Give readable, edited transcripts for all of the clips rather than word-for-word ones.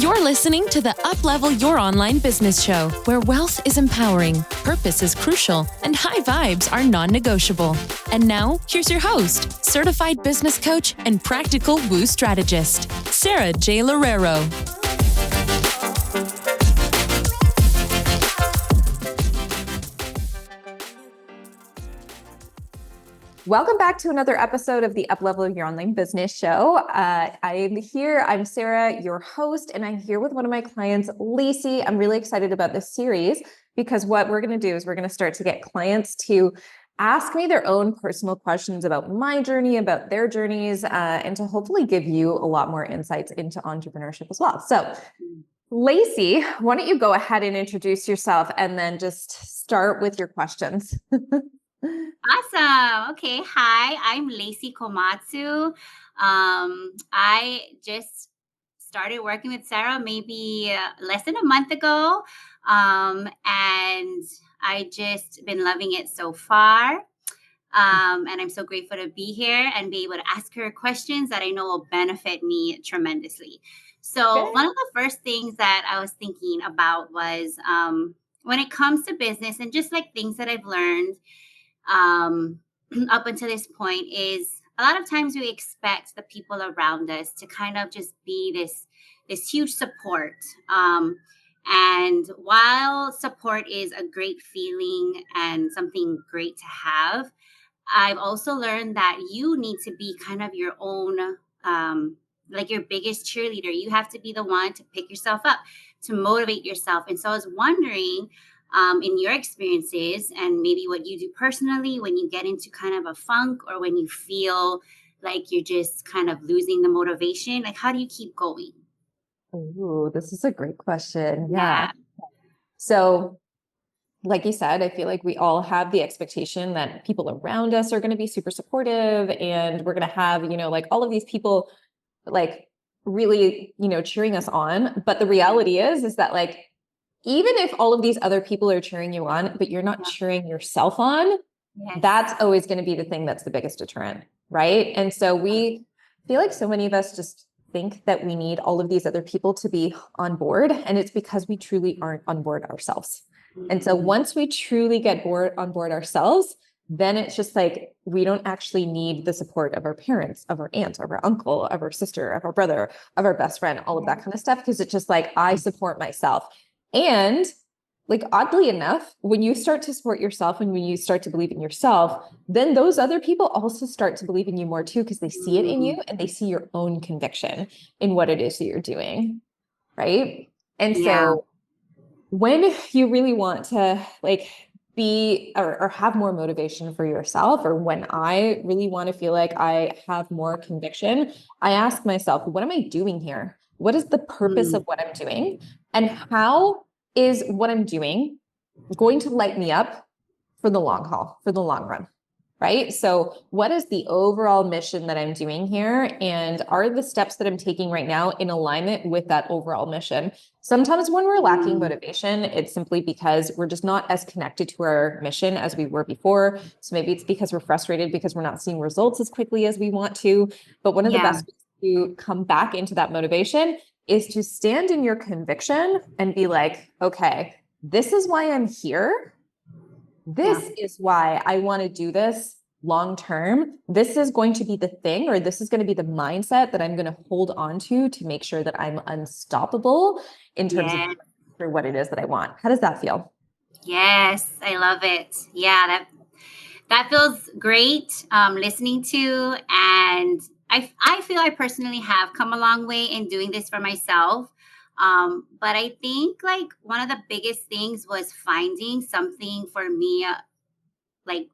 You're listening to the Uplevel Your Online Business Show, where wealth is empowering, purpose is crucial, and high vibes are non-negotiable. And now, here's your host, certified business coach and practical woo strategist, Sara J Loureiro. Welcome back to another episode of the Uplevel Your Online Business Show. I'm Sara, your host, and I'm here with one of my clients, Lacie. I'm really excited about this series because what we're going to do is we're going to start to get clients to ask me their own personal questions about my journey, about their journeys, and to hopefully give you a lot more insights into entrepreneurship as well. So, Lacie, why don't you go ahead and introduce yourself and then just start with your questions. Awesome. Okay. Hi, I'm Lacie Komatsu. I just started working with Sara maybe less than a month ago. And I just been loving it so far. And I'm so grateful to be here and be able to ask her questions that I know will benefit me tremendously. So one of the first things that I was thinking about was when it comes to business and just like things that I've learned up until this point is a lot of times we expect the people around us to kind of just be this huge support. And while support is a great feeling and something great to have, I've also learned that you need to be kind of your own, like your biggest cheerleader. You have to be the one to pick yourself up, to motivate yourself. And so I was wondering, in your experiences and maybe what you do personally when you get into kind of a funk or when you feel like you're just kind of losing the motivation, like how do you keep going? Ooh, this is a great question. Yeah. So like you said, I feel like we all have the expectation that people around us are going to be super supportive and we're going to have, like all of these people like really, cheering us on. But the reality is that like, even if all of these other people are cheering you on, but you're not cheering yourself on, that's always going to be the thing that's the biggest deterrent, right? And so we feel like so many of us just think that we need all of these other people to be on board, and it's because we truly aren't on board ourselves. And so once we truly get on board ourselves, then it's just like we don't actually need the support of our parents, of our aunt, of our uncle, of our sister, of our brother, of our best friend, all of that kind of stuff, because it's just like I support myself. And like, oddly enough, when you start to support yourself and when you start to believe in yourself, then those other people also start to believe in you more too, because they see it in you and they see your own conviction in what it is that you're doing. Right. And so when you really want to like be or have more motivation for yourself, or when I really want to feel like I have more conviction, I ask myself, what am I doing here? What is the purpose of what I'm doing? And how is what I'm doing going to light me up for the long haul, for the long run, right? So what is the overall mission that I'm doing here? And are the steps that I'm taking right now in alignment with that overall mission? Sometimes when we're lacking motivation, it's simply because we're just not as connected to our mission as we were before. So maybe it's because we're frustrated because we're not seeing results as quickly as we want to. But one of the best ways to come back into that motivation is to stand in your conviction and be like, okay, this is why I'm here. This is why I want to do this long term. This is going to be the thing, or this is going to be the mindset that I'm going to hold on to make sure that I'm unstoppable in terms of for what it is that I want. How does that feel? Yes, I love it. Yeah, that feels great listening to. And I feel I personally have come a long way in doing this for myself. But I think like one of the biggest things was finding something for me, like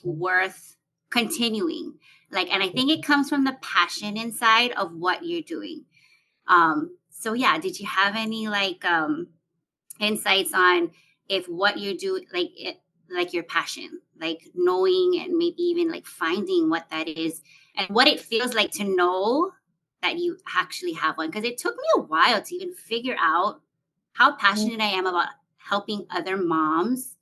worth continuing. Like, and I think it comes from the passion inside of what you're doing. So yeah, did you have any like insights on if what you do, like your passion, like knowing and maybe even like finding what that is and what it feels like to know that you actually have one? Because it took me a while to even figure out how passionate I am about helping other moms.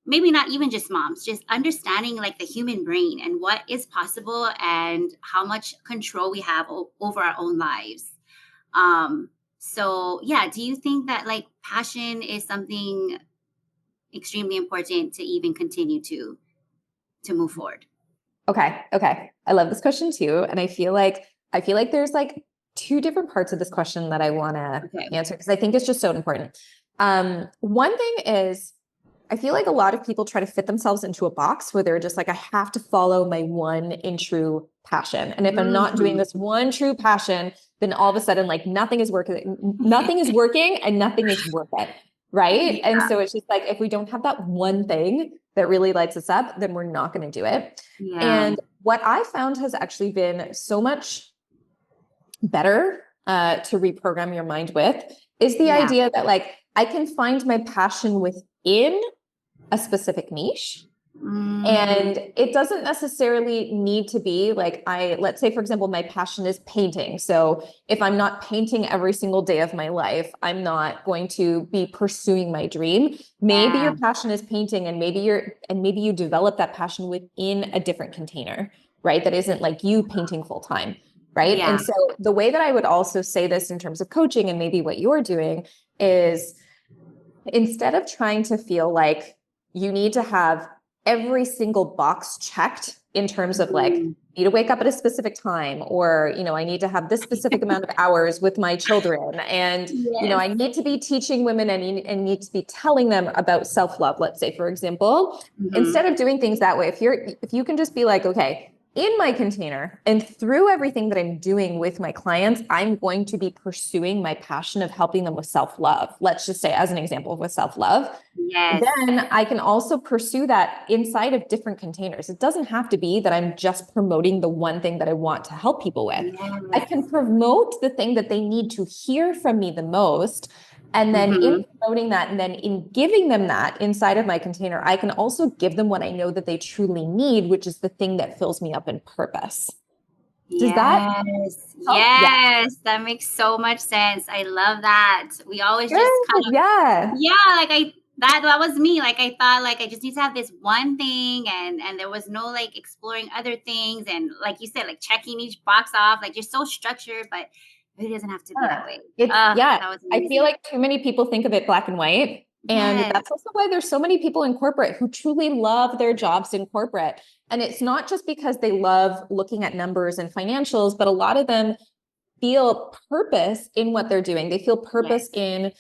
Maybe not even just moms, just understanding like the human brain and what is possible and how much control we have over our own lives. So yeah, do you think that like passion is something extremely important to even continue to move forward? Okay. Okay. I love this question too. And I feel like there's like two different parts of this question that I want to answer because I think it's just so important. One thing is I feel like a lot of people try to fit themselves into a box where they're just like, I have to follow my one and true passion. And if I'm not doing this one true passion, then all of a sudden, like nothing is working and nothing is worth it. Right. Yeah. And so it's just like, if we don't have that one thing that really lights us up, then we're not going to do it. Yeah. And what I found has actually been so much better to reprogram your mind with is the idea that like, I can find my passion within a specific niche. And it doesn't necessarily need to be like, let's say, for example, my passion is painting. So if I'm not painting every single day of my life, I'm not going to be pursuing my dream. Maybe your passion is painting and maybe you develop that passion within a different container, right? That isn't like you painting full time, right? Yeah. And so the way that I would also say this in terms of coaching and maybe what you're doing is instead of trying to feel like you need to have every single box checked in terms of like, I need to wake up at a specific time, or, I need to have this specific amount of hours with my children. And, I need to be teaching women and need to be telling them about self-love, let's say, for example, instead of doing things that way, if you can just be like, okay, in my container and through everything that I'm doing with my clients, I'm going to be pursuing my passion of helping them with self-love. Let's just say, as an example, with self-love. Yes. Then I can also pursue that inside of different containers. It doesn't have to be that I'm just promoting the one thing that I want to help people with. Yes. I can promote the thing that they need to hear from me the most. And then in promoting that and then in giving them that inside of my container, I can also give them what I know that they truly need, which is the thing that fills me up in purpose. Does that help? Yes, that makes so much sense. I love that. We always just kind of like that was me. Like I thought like I just need to have this one thing and there was no like exploring other things and like you said, like checking each box off, like you're so structured, but it doesn't have to be that way. That was I feel like too many people think of it black and white. And that's also why there's so many people in corporate who truly love their jobs in corporate. And it's not just because they love looking at numbers and financials, but a lot of them feel purpose in what they're doing. They feel purpose in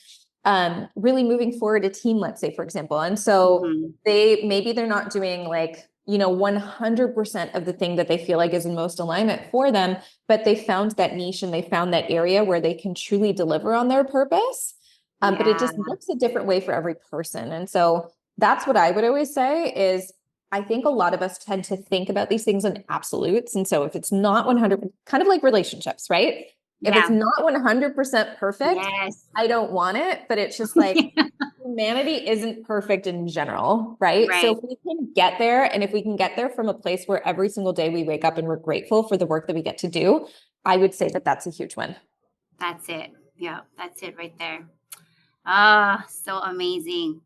really moving forward a team, let's say, for example. And so they're not doing like, 100% of the thing that they feel like is in most alignment for them, but they found that niche and they found that area where they can truly deliver on their purpose. But it just looks a different way for every person. And so that's what I would always say is I think a lot of us tend to think about these things in absolutes. And so if it's not 100, kind of like relationships, right? If it's not 100% perfect, I don't want it, but it's just like humanity isn't perfect in general, right? So if we can get there and if we can get there from a place where every single day we wake up and we're grateful for the work that we get to do, I would say that that's a huge win. That's it. Yeah, that's it right there. Ah, so amazing.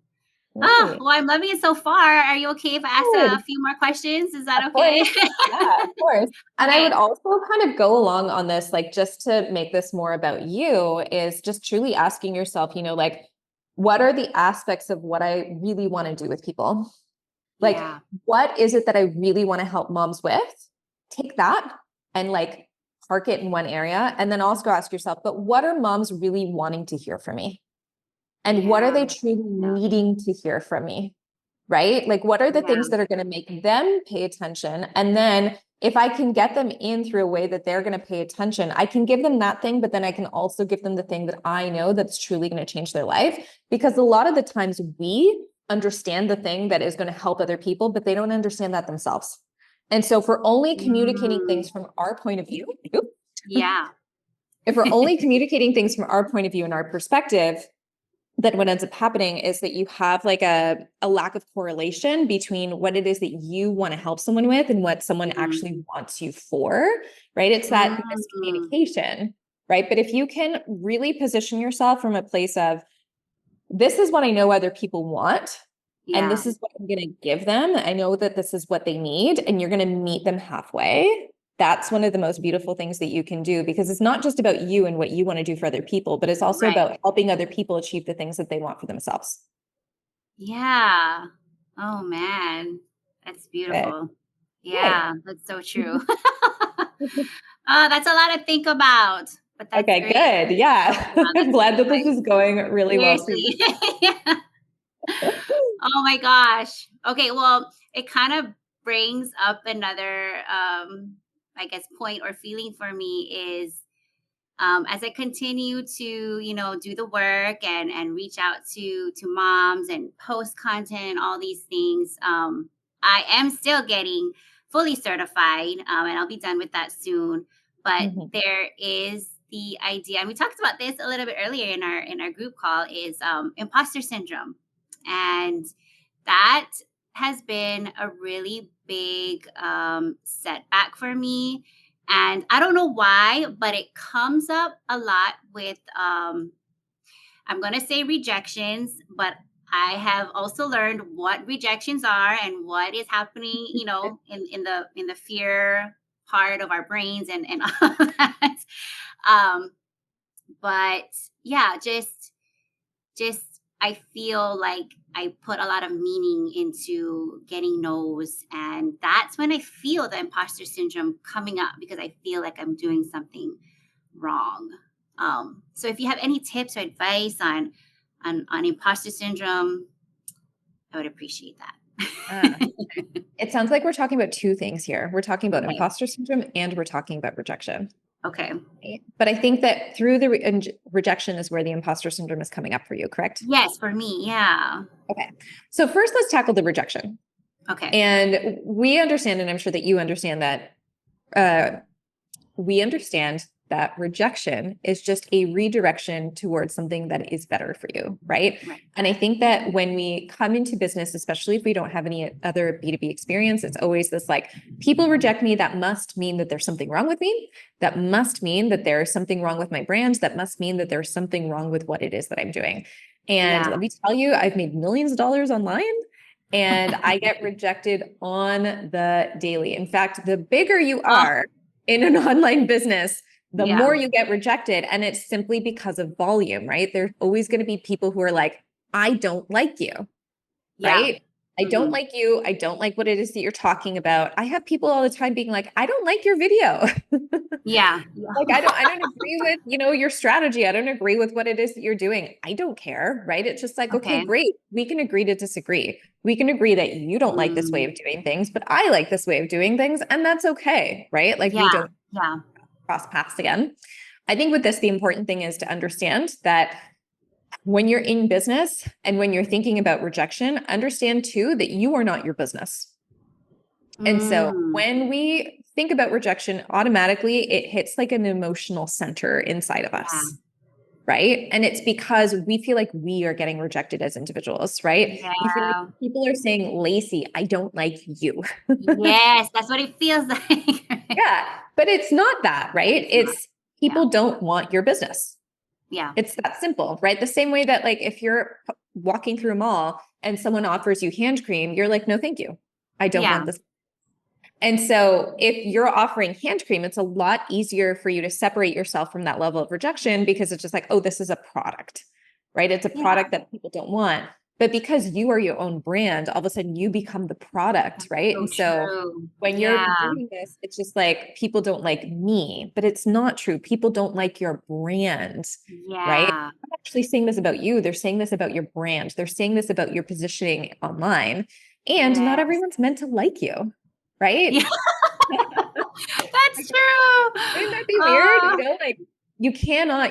Oh, well, I'm loving it so far. Are you okay if I ask a few more questions? Is that okay? Yeah, of course. And I would also kind of go along on this, like just to make this more about you is just truly asking yourself, like, what are the aspects of what I really want to do with people? Like, what is it that I really want to help moms with? Take that and like park it in one area. And then also ask yourself, but what are moms really wanting to hear from me? And what are they truly needing to hear from me? Right? Like, what are the things that are going to make them pay attention? And then if I can get them in through a way that they're going to pay attention, I can give them that thing, but then I can also give them the thing that I know that's truly going to change their life. Because a lot of the times we understand the thing that is going to help other people, but they don't understand that themselves. And so if we're only communicating things from our point of view, if we're only communicating things from our point of view and our perspective, then what ends up happening is that you have like a lack of correlation between what it is that you want to help someone with and what someone actually wants you for, right? It's that miscommunication, right? But if you can really position yourself from a place of, this is what I know other people want, and this is what I'm going to give them. I know that this is what they need, and you're going to meet them halfway. that's one of the most beautiful things that you can do, because it's not just about you and what you want to do for other people, but it's also about helping other people achieve the things that they want for themselves. Yeah. Oh man, that's beautiful. Yeah, that's so true. That's a lot to think about, but that's okay, great. good. Yeah. I'm glad that this is going really well for you. Yeah. Oh my gosh. Okay, well, it kind of brings up another I guess point or feeling for me is as I continue to, do the work and reach out to moms and post content and all these things, I am still getting fully certified, and I'll be done with that soon. But there is the idea, and we talked about this a little bit earlier in our group call, is imposter syndrome, and that has been a really big setback for me. And I don't know why, but it comes up a lot with, I'm going to say rejections, but I have also learned what rejections are and what is happening, in the fear part of our brains and all that. But yeah, just I feel like I put a lot of meaning into getting no's. And that's when I feel the imposter syndrome coming up, because I feel like I'm doing something wrong. So if you have any tips or advice on imposter syndrome, I would appreciate that. It sounds like we're talking about two things here. We're talking about imposter syndrome and we're talking about rejection. Okay. But I think that through the rejection is where the imposter syndrome is coming up for you, correct? Yes, for me. Yeah. Okay. So first, let's tackle the rejection. Okay. And we understand, and I'm sure that you understand that we understand that rejection is just a redirection towards something that is better for you, right? And I think that when we come into business, especially if we don't have any other B2B experience, it's always this like, people reject me, that must mean that there's something wrong with me. That must mean that there's something wrong with my brand. That must mean that there's something wrong with what it is that I'm doing. And let me tell you, I've made millions of dollars online. And I get rejected on the daily. In fact, the bigger you are in an online business, the more you get rejected. And it's simply because of volume, right? There's always going to be people who are like, I don't like you, right? I don't like you. I don't like what it is that you're talking about. I have people all the time being like, I don't like your video. Like, I don't agree with, your strategy. I don't agree with what it is that you're doing. I don't care, right? It's just like, okay, great. We can agree to disagree. We can agree that you don't like this way of doing things, but I like this way of doing things. And that's okay, right? Like we don't cross paths again. I think with this, the important thing is to understand that when you're in business and when you're thinking about rejection, understand too that you are not your business. And so when we think about rejection, automatically it hits like an emotional center inside of us, right? And it's because we feel like we are getting rejected as individuals, right? You feel like people are saying, Lacie, I don't like you. Yes, that's what it feels like. Yeah, but it's not that, right? It's people don't want your business. Yeah. It's that simple, right? The same way that like if you're walking through a mall and someone offers you hand cream, you're like, no, thank you. I don't want this. And so if you're offering hand cream, it's a lot easier for you to separate yourself from that level of rejection, because it's just like, oh, this is a product, right? It's a product that people don't want. But because you are your own brand, all of a sudden you become the product, right? And so when you're doing this, it's just like, people don't like me, but it's not true. People don't like your brand, right? I'm not actually saying this about you. They're saying this about your brand. They're saying this about your positioning online. And not everyone's meant to like you, right? Yeah. That's true. Wouldn't that be weird? Like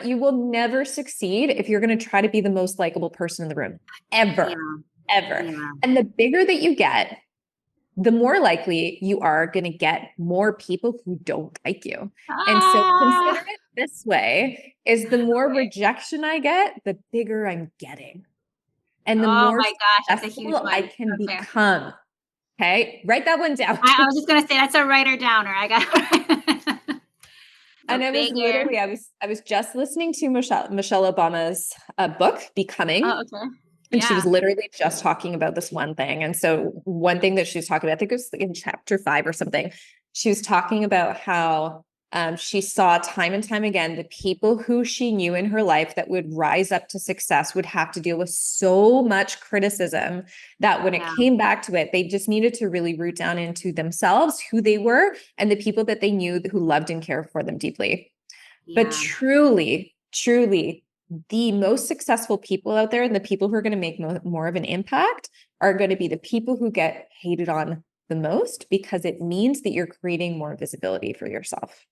you will never succeed if you're going to try to be the most likable person in the room ever. And the bigger that you get, the more likely you are going to get more people who don't like you. And so consider it this way, is the more rejection I get, the bigger I'm getting. And the more successful I can become. Okay. Write that one down. I was just going to say, that's a writer downer. I got And I was literally, I was just listening to Michelle Obama's book, Becoming. Oh, okay. And she was literally just talking about this one thing. And so one thing that she was talking about, I think it was in chapter 5 or something, she was talking about how she saw time and time again, the people who she knew in her life that would rise up to success would have to deal with so much criticism that when it came back to it, they just needed to really root down into themselves, who they were, and the people that they knew who loved and cared for them deeply. But truly, the most successful people out there and the people who are going to make more of an impact are going to be the people who get hated on the most, because it means that you're creating more visibility for yourself.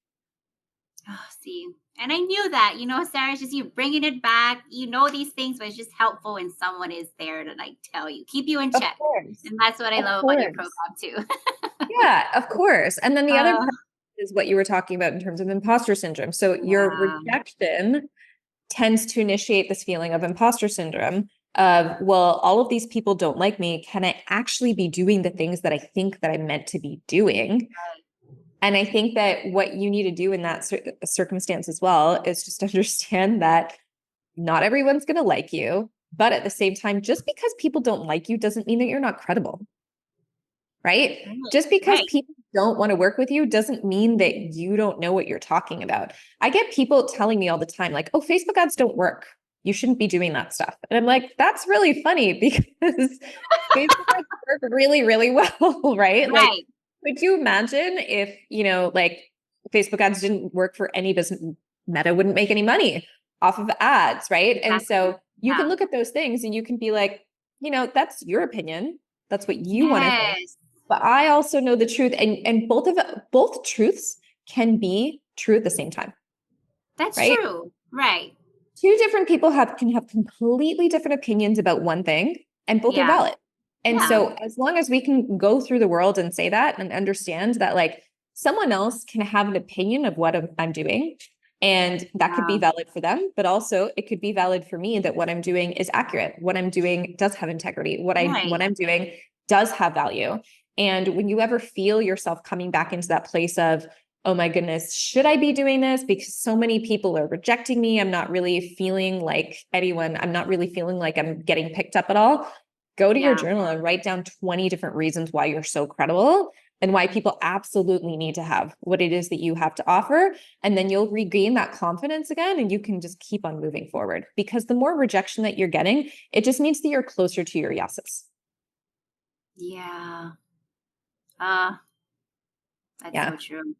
Oh, see, and I knew that, Sarah, it's just you bringing it back. These things, but it's just helpful when someone is there to like tell you, keep you in check. And that's what I love about your program too. Yeah, of course. And then the other part is what you were talking about in terms of imposter syndrome. So your rejection tends to initiate this feeling of imposter syndrome of, well, all of these people don't like me. Can I actually be doing the things that I think that I'm meant to be doing? And I think that what you need to do in that circumstance as well is just understand that not everyone's going to like you, but at the same time, just because people don't like you doesn't mean that you're not credible, right? Just because people don't want to work with you doesn't mean that you don't know what you're talking about. I get people telling me all the time, like, oh, Facebook ads don't work. You shouldn't be doing that stuff. And I'm like, that's really funny because Facebook ads work really, really well, right? Like, could you imagine if, like Facebook ads didn't work for any business? Meta wouldn't make any money off of ads, right? And so you can look at those things and you can be like, that's your opinion. That's what you want to think. But I also know the truth. And both truths can be true at the same time. That's true. Right. Two different people can have completely different opinions about one thing, and both are valid. And so as long as we can go through the world and say that and understand that like someone else can have an opinion of what I'm doing, and that could be valid for them, but also it could be valid for me that what I'm doing is accurate. What I'm doing does have integrity. What I'm doing does have value. And when you ever feel yourself coming back into that place of, oh my goodness, should I be doing this? Because so many people are rejecting me. I'm not really feeling like anyone. I'm not really feeling like I'm getting picked up at all. Go to your journal and write down 20 different reasons why you're so credible and why people absolutely need to have what it is that you have to offer. And then you'll regain that confidence again, and you can just keep on moving forward, because the more rejection that you're getting, it just means that you're closer to your yeses. Yeah. That's so true.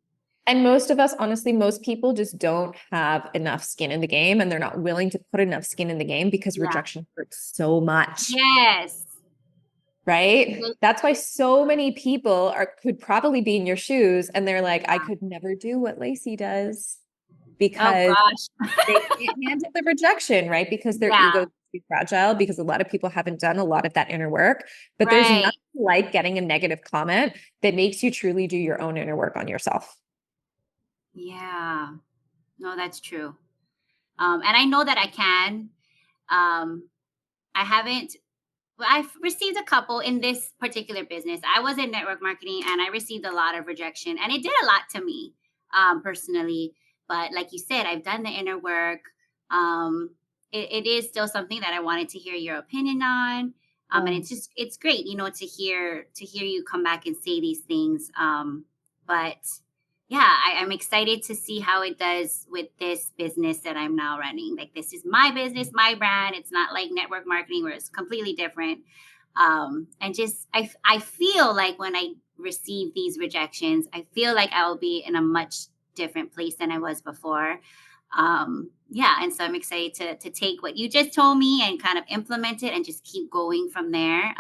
And most of us, honestly, most people just don't have enough skin in the game, and they're not willing to put enough skin in the game because rejection hurts so much. Yes. Right? That's why so many people could probably be in your shoes, and they're like, I could never do what Lacie does because they can't handle the rejection, right? Because their ego is too fragile, because a lot of people haven't done a lot of that inner work. But there's nothing like getting a negative comment that makes you truly do your own inner work on yourself. Yeah, no, that's true. And I know that I can. I've received a couple in this particular business. I was in network marketing and I received a lot of rejection, and it did a lot to me personally. But like you said, I've done the inner work. It is still something that I wanted to hear your opinion on. And it's great, to hear you come back and say these things. But yeah, I'm excited to see how it does with this business that I'm now running. Like, this is my business, my brand. It's not like network marketing where it's completely different. And just, I feel like when I receive these rejections, I feel like I will be in a much different place than I was before. And so I'm excited to take what you just told me and kind of implement it and just keep going from there.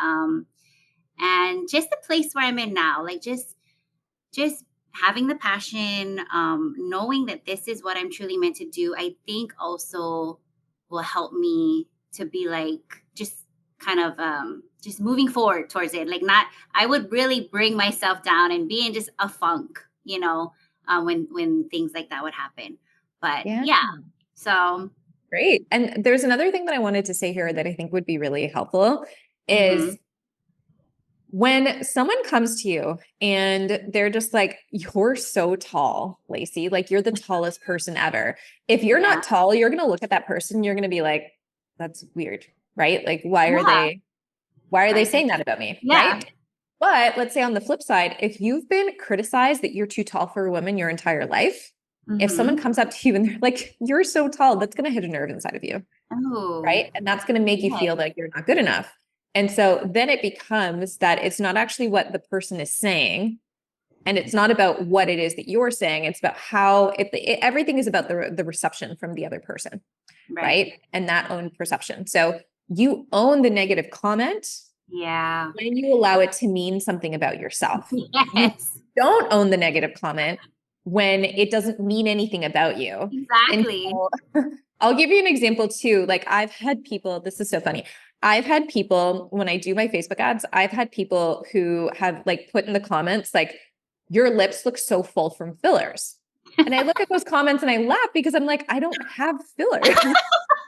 And just the place where I'm in now, like just having the passion, knowing that this is what I'm truly meant to do, I think also will help me to be like, just kind of just moving forward towards it. Like, I would really bring myself down and be in just a funk, when things like that would happen. But so. Great. And there's another thing that I wanted to say here that I think would be really helpful is when someone comes to you and they're just like, you're so tall, Lacie, like you're the tallest person ever. If you're not tall, you're going to look at that person. You're going to be like, that's weird, right? Like, why are they saying that about me? Right. But let's say on the flip side, if you've been criticized that you're too tall for a woman your entire life, if someone comes up to you and they're like, you're so tall, that's going to hit a nerve inside of you. Oh, right? And that's going to make you feel like you're not good enough. And so then it becomes that it's not actually what the person is saying. And it's not about what it is that you're saying. It's about how everything is about the reception from the other person. Right. And that own perception. So you own the negative comment. Yeah. When you allow it to mean something about yourself. Yes. You don't own the negative comment when it doesn't mean anything about you. Exactly. So, I'll give you an example too. Like I've had people, this is so funny. I've had people, when I do my Facebook ads, I've had people who have like put in the comments, like, your lips look so full from fillers. And I look at those comments and I laugh because I'm like, I don't have fillers,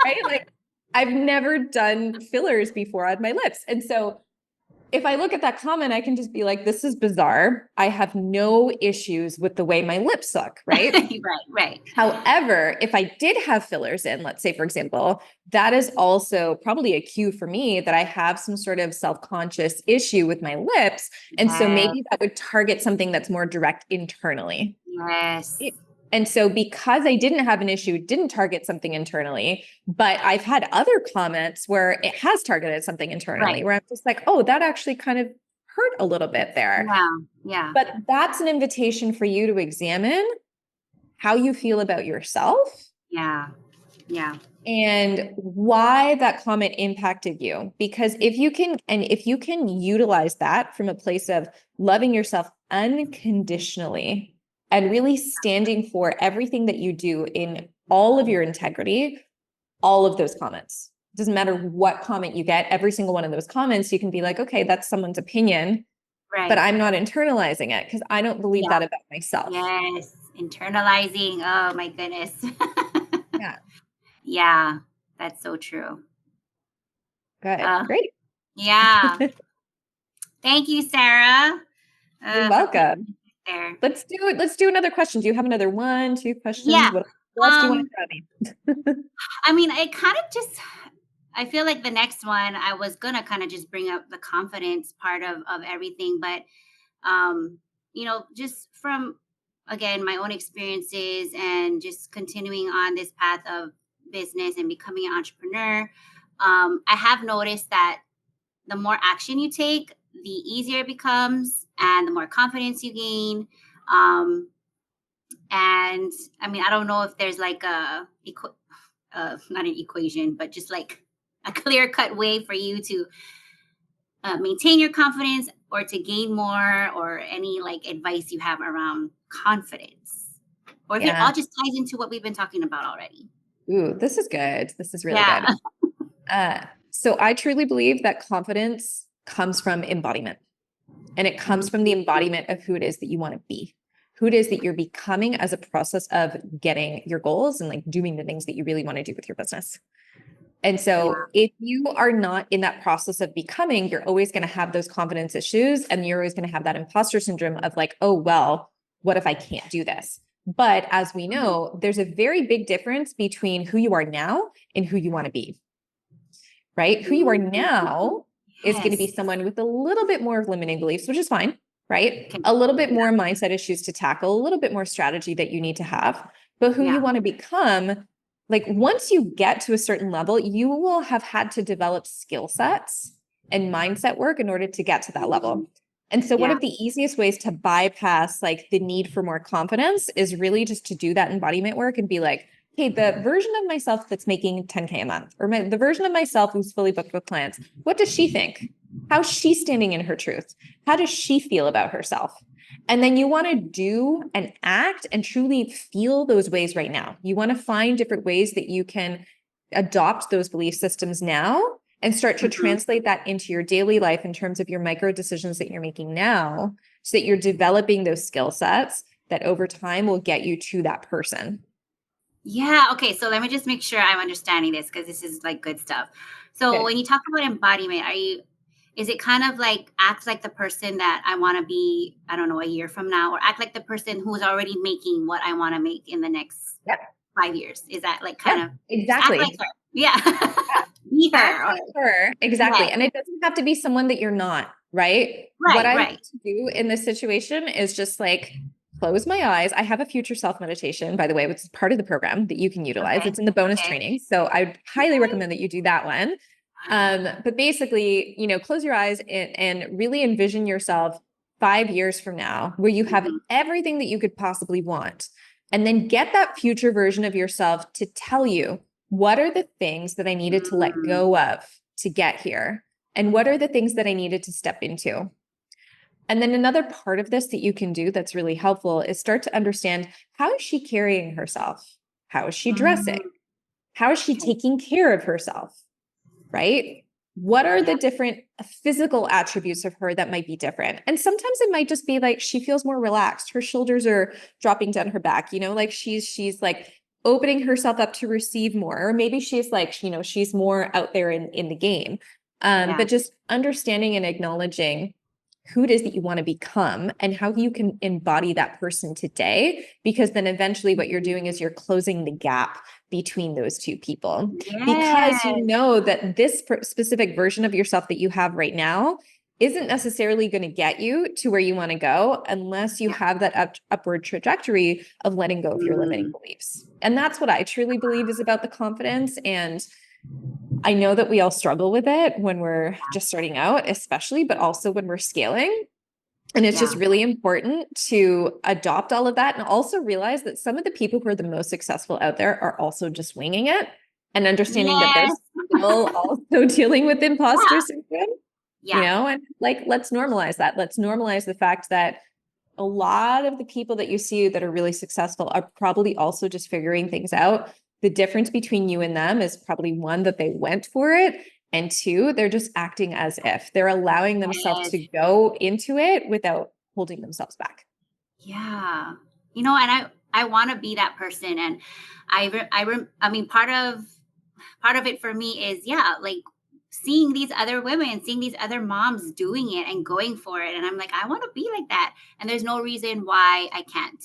right? Like I've never done fillers before on my lips. And so if I look at that comment, I can just be like, this is bizarre. I have no issues with the way my lips look, right? Right. However, if I did have fillers in, let's say, for example, that is also probably a cue for me that I have some sort of self-conscious issue with my lips. And so maybe that would target something that's more direct internally. Yes. And so because I didn't have an issue, it didn't target something internally, but I've had other comments where it has targeted something internally, where I'm just like, oh, that actually kind of hurt a little bit there. Yeah. But that's an invitation for you to examine how you feel about yourself. Yeah. And why that comment impacted you. Because if you can utilize that from a place of loving yourself unconditionally and really standing for everything that you do in all of your integrity, all of those comments, it doesn't matter what comment you get, every single one of those comments, you can be like, okay, that's someone's opinion, but I'm not internalizing it because I don't believe that about myself. Yes. Internalizing. Oh my goodness. Yeah. Yeah. That's so true. Good. Great. Yeah. Thank you, Sarah. You're welcome. There. Let's do another question. Do you have another 1, 2 questions? Yeah. What else do you want to tell me? I mean, I feel like the next one, I was going to kind of just bring up the confidence part of everything. But, just from, again, my own experiences and just continuing on this path of business and becoming an entrepreneur, I have noticed that the more action you take, the easier it becomes and the more confidence you gain. And I mean, I don't know if there's like not an equation, but just like a clear cut way for you to maintain your confidence or to gain more, or any like advice you have around confidence, or if it all just ties into what we've been talking about already. Ooh, this is good. This is really good. So I truly believe that confidence comes from embodiment, and it comes from the embodiment of who it is that you want to be, who it is that you're becoming as a process of getting your goals and like doing the things that you really want to do with your business. And so if you are not in that process of becoming, you're always going to have those confidence issues, and you're always going to have that imposter syndrome of like, oh, well, what if I can't do this? But as we know, there's a very big difference between who you are now and who you want to be, right? Who you are now is going to be someone with a little bit more of limiting beliefs, which is fine, right? A little bit more mindset issues to tackle, a little bit more strategy that you need to have. But who you want to become, like once you get to a certain level, you will have had to develop skill sets and mindset work in order to get to that level. And so one of the easiest ways to bypass like the need for more confidence is really just to do that embodiment work and be like, hey, the version of myself that's making 10K a month, or the version of myself who's fully booked with clients, what does she think? How's she standing in her truth? How does she feel about herself? And then you want to do and act and truly feel those ways right now. You want to find different ways that you can adopt those belief systems now and start to translate that into your daily life in terms of your micro decisions that you're making now, so that you're developing those skill sets that over time will get you to that person. Yeah. Okay. So let me just make sure I'm understanding this, because this is like good stuff. So when you talk about embodiment, is it kind of like act like the person that I want to be, I don't know, a year from now, or act like the person who's already making what I want to make in the next 5 years? Is that like kind of exactly. act like her? Yeah. Be her. Act like her. Exactly. Yes. And it doesn't have to be someone that you're not, right? What I like to do in this situation is just like close my eyes. I have a future self meditation, by the way, which is part of the program that you can utilize. Okay. It's in the bonus training. So I highly recommend that you do that one. But basically, you know, close your eyes and really envision yourself 5 years from now, where you have everything that you could possibly want. And then get that future version of yourself to tell you, what are the things that I needed to let go of to get here? And what are the things that I needed to step into? And then another part of this that you can do that's really helpful is start to understand, how is she carrying herself? How is she dressing? How is she taking care of herself? Right? What are the different physical attributes of her that might be different? And sometimes it might just be like, she feels more relaxed. Her shoulders are dropping down her back, you know, like she's like opening herself up to receive more. Or maybe she's like, you know, she's more out there in the game. But just understanding and acknowledging who it is that you want to become and how you can embody that person today, because then eventually what you're doing is you're closing the gap between those two people, because you know that this specific version of yourself that you have right now isn't necessarily going to get you to where you want to go unless you have that upward trajectory of letting go of your limiting beliefs. And that's what I truly believe is about the confidence. And I know that we all struggle with it when we're just starting out, especially, but also when we're scaling. And it's just really important to adopt all of that and also realize that some of the people who are the most successful out there are also just winging it and understanding that they're still also dealing with imposter syndrome. You know, and like, let's normalize that. Let's normalize the fact that a lot of the people that you see that are really successful are probably also just figuring things out. The difference between you and them is probably, one, that they went for it, and two, they're just acting as if. They're allowing themselves to go into it without holding themselves back. Yeah. You know, and I want to be that person. And I mean, part of it for me is, like seeing these other women, seeing these other moms doing it and going for it. And I'm like, I want to be like that. And there's no reason why I can't.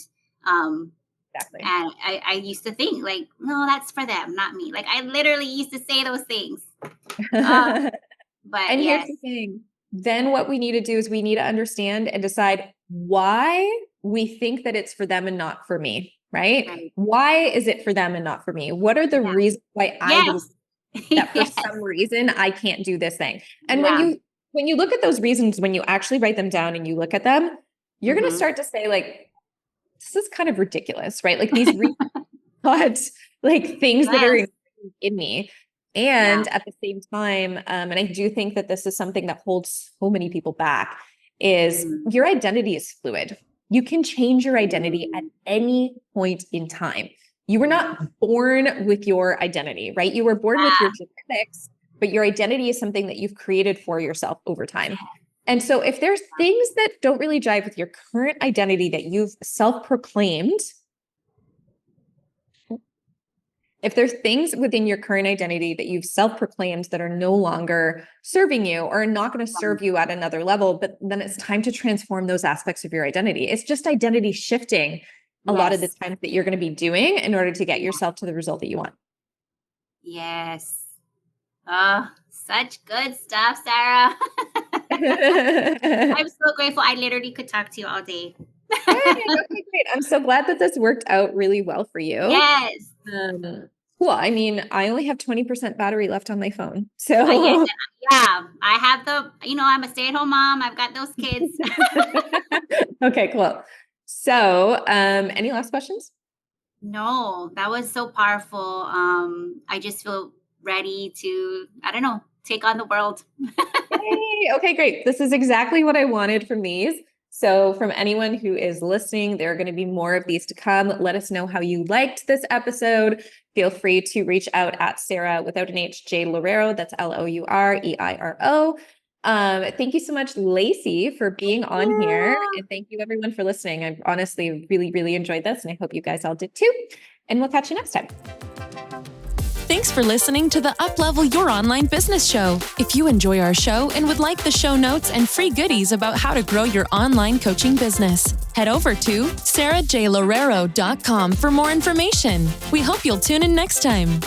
Exactly. And I used to think like, no, that's for them, not me. Like I literally used to say those things. But here's the thing. Then what we need to do is we need to understand and decide why we think that it's for them and not for me, right? Why is it for them and not for me? What are the reasons why I believe that for some reason I can't do this thing? And when you look at those reasons, when you actually write them down and you look at them, you're going to start to say like, this is kind of ridiculous, right? Like these but like things that are in me. And at the same time, and I do think that this is something that holds so many people back, is your identity is fluid. You can change your identity at any point in time. You were not born with your identity, right? You were born with your genetics, but your identity is something that you've created for yourself over time. And so if there's things that don't really jive with your current identity that you've self-proclaimed, if there's things within your current identity that you've self-proclaimed that are no longer serving you or not going to serve you at another level, but then it's time to transform those aspects of your identity. It's just identity shifting a lot of the times that you're going to be doing in order to get yourself to the result that you want. Yes. Oh, such good stuff, Sara. I'm so grateful. I literally could talk to you all day. Okay, great. I'm so glad that this worked out really well for you. Yes. Cool. I mean, I only have 20% battery left on my phone. So I have I'm a stay-at-home mom. I've got those kids. Okay, cool. So, any last questions? No, that was so powerful. I just feel ready to, take on the world. Yay. Okay, great. This is exactly what I wanted from these. So from anyone who is listening, there are going to be more of these to come. Let us know how you liked this episode. Feel free to reach out at Sara without an H, J Loureiro. That's Loureiro. Thank you so much, Lacie, for being on here. And thank you everyone for listening. I've honestly really, really enjoyed this, and I hope you guys all did too. And we'll catch you next time. Thanks for listening to the Uplevel Your Online Business Show. If you enjoy our show and would like the show notes and free goodies about how to grow your online coaching business, head over to sarajloureiro.com for more information. We hope you'll tune in next time.